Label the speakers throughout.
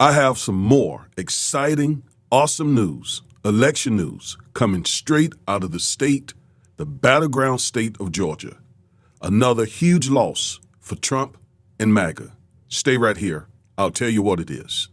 Speaker 1: I have some more exciting, awesome news, election news, coming straight out of the battleground state of Georgia. Another huge loss for Trump and MAGA. Stay right here. I'll tell you what it is.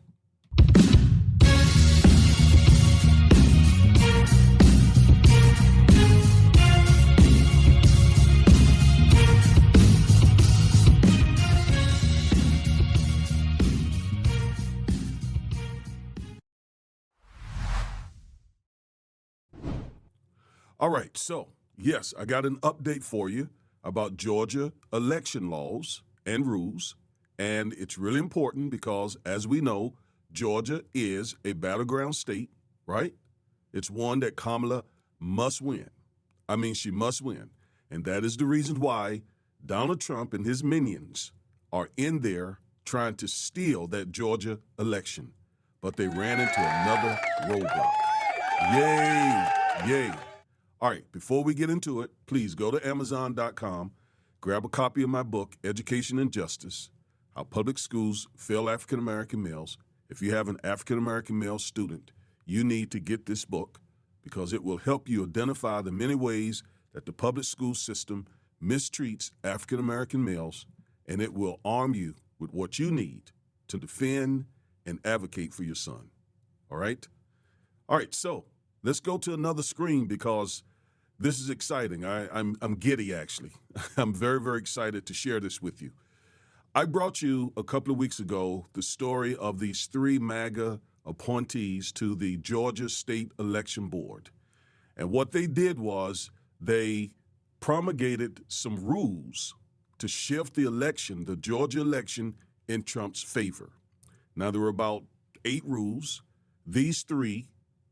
Speaker 1: All right, so yes, I got an update for you about Georgia election laws and rules, and it's really important because, as we know, Georgia is a battleground state, right? It's one that Kamala must win. I mean, she must win, and that is the reason why Donald Trump and his minions are in there trying to steal that Georgia election, but they ran into another roadblock. Yay, yay. All right, before we get into it, please go to Amazon.com, grab a copy of my book, Education and Justice, How Public Schools Fail African American Males. If you have an African American male student, you need to get this book because it will help you identify the many ways that the public school system mistreats African American males, and it will arm you with what you need to defend and advocate for your son. All right? All right, so let's go to another screen because this is exciting. I'm giddy, actually. I'm very, very excited to share this with you. I brought you a couple of weeks ago the story of these three MAGA appointees to the Georgia State Election Board. And what they did was they promulgated some rules to shift the election, the Georgia election, in Trump's favor. Now, there were about 8 rules. These 3,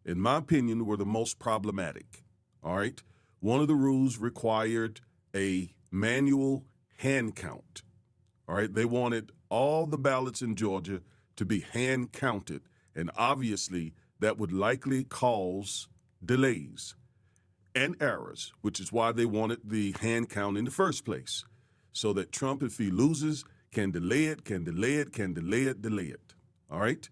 Speaker 1: in my opinion, were the most problematic. All right? One of the rules required a manual hand count. All right? They wanted all the ballots in Georgia to be hand counted, and obviously that would likely cause delays and errors, which is why they wanted the hand count in the first place, so that Trump, if he loses, can delay it. All right?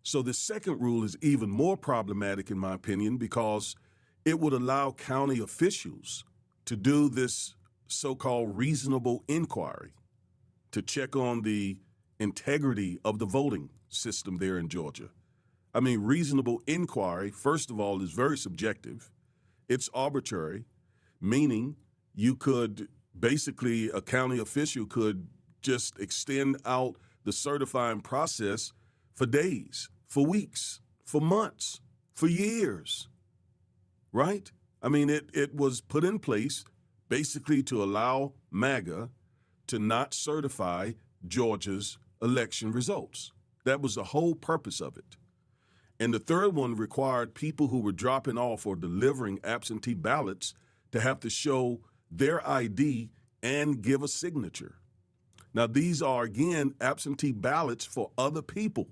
Speaker 1: So the second rule is even more problematic, in my opinion, because it would allow county officials to do this so-called reasonable inquiry to check on the integrity of the voting system there in Georgia. I mean, reasonable inquiry, first of all, is very subjective. It's arbitrary, meaning you could basically, a county official could just extend out the certifying process for days, for weeks, for months, for years, right? I mean, it was put in place basically to allow MAGA to not certify Georgia's election results. That was the whole purpose of it. And the third one required people who were dropping off or delivering absentee ballots to have to show their ID and give a signature. Now, these are, again, absentee ballots for other people,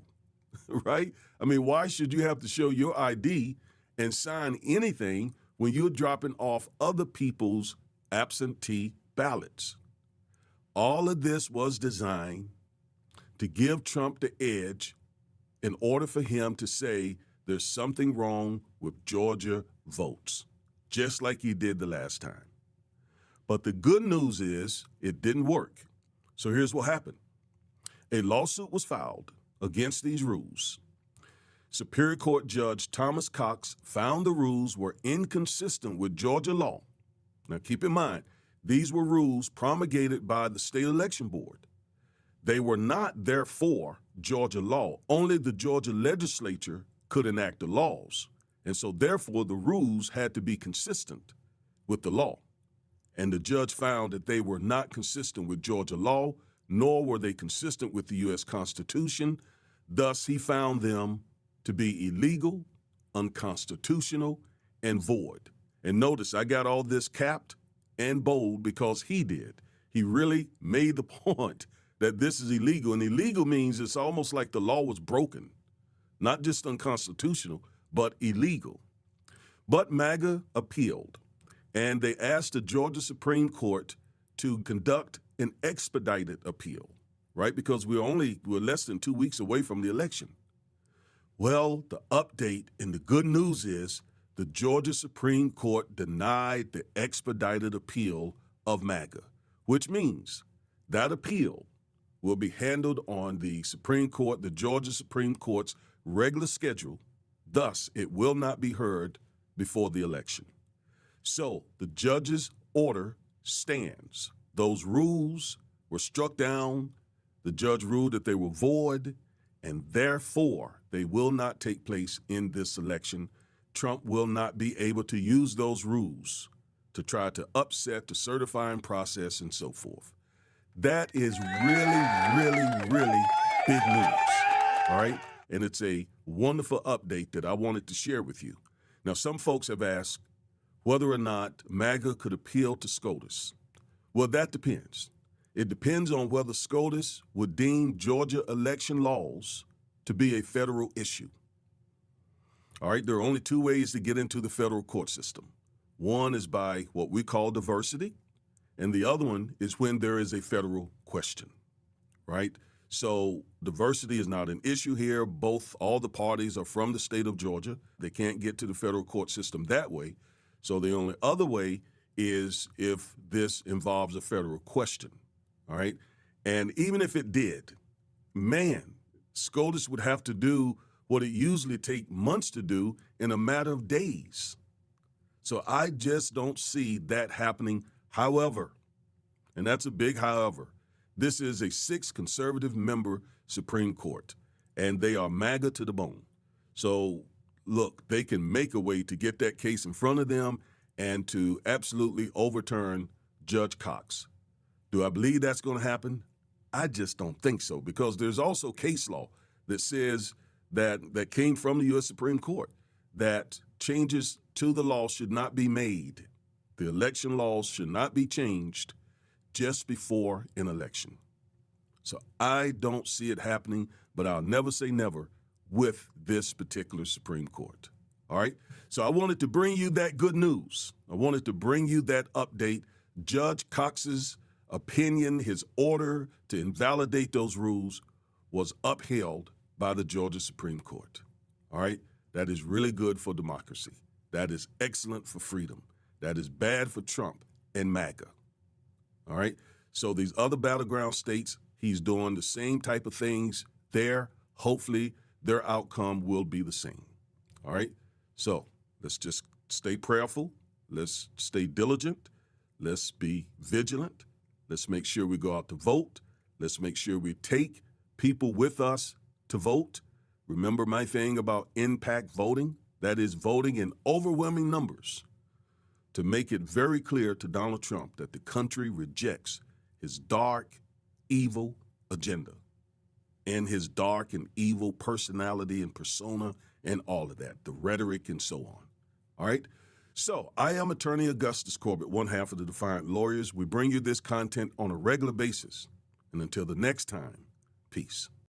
Speaker 1: right? I mean, why should you have to show your ID and sign anything when you're dropping off other people's absentee ballots? All of this was designed to give Trump the edge in order for him to say there's something wrong with Georgia votes, just like he did the last time. But the good news is it didn't work. So here's what happened. A lawsuit was filed against these rules. Superior Court Judge Thomas Cox found the rules were inconsistent with Georgia law. Now keep in mind, these were rules promulgated by the state election board. They were not, therefore, Georgia law. Only the Georgia legislature could enact the laws. And so, therefore, the rules had to be consistent with the law. And the judge found that they were not consistent with Georgia law, nor were they consistent with the U.S. Constitution. Thus, he found them to be illegal, unconstitutional, and void. And notice, I got all this capped and bold because he did. He really made the point that this is illegal. And illegal means it's almost like the law was broken, not just unconstitutional, but illegal. But MAGA appealed, and they asked the Georgia Supreme Court to conduct an expedited appeal, right? Because we're less than 2 weeks away from the election. Well, the update and the good news is the Georgia Supreme Court denied the expedited appeal of MAGA, which means that appeal will be handled on the Supreme Court, the Georgia Supreme Court's regular schedule. Thus, it will not be heard before the election. So the judge's order stands. Those rules were struck down. The judge ruled that they were void, and therefore they will not take place in this election. Trump will not be able to use those rules to try to upset the certifying process and so forth. That is really big news, all right? And it's a wonderful update that I wanted to share with you. Now, some folks have asked whether or not MAGA could appeal to SCOTUS. Well, that depends. It depends on whether SCOTUS would deem Georgia election laws to be a federal issue. All right, there are only two ways to get into the federal court system. One is by what we call diversity, and the other one is when there is a federal question, right? So diversity is not an issue here. All the parties are from the state of Georgia. They can't get to the federal court system that way. So the only other way is if this involves a federal question, all right? And even if it did, man, SCOTUS would have to do what it usually takes months to do in a matter of days. So I just don't see that happening. However, and that's a big however, this is a 6 conservative member Supreme Court, and they are MAGA to the bone. So look, they can make a way to get that case in front of them and to absolutely overturn Judge Cox. Do I believe that's going to happen? I just don't think so, because there's also case law that says that came from the U.S. Supreme Court that changes to the law should not be made. The election laws should not be changed just before an election. So I don't see it happening, but I'll never say never with this particular Supreme Court. All right? So I wanted to bring you that good news. I wanted to bring you that update. Judge Cox's opinion, his order to invalidate those rules was upheld by the Georgia Supreme Court. All right? That is really good for democracy. That is excellent for freedom. That is bad for Trump and MAGA. All right? So these other battleground states, he's doing the same type of things there. Hopefully, their outcome will be the same. All right? So let's just stay prayerful. Let's stay diligent. Let's be vigilant. Let's make sure we go out to vote. Let's make sure we take people with us to vote. Remember my thing about impact voting? That is voting in overwhelming numbers to make it very clear to Donald Trump that the country rejects his dark, evil agenda and his dark and evil personality and persona and all of that, the rhetoric and so on. All right? So I am Attorney Augustus Corbett, one half of the Defiant Lawyers. We bring you this content on a regular basis. And until the next time, peace.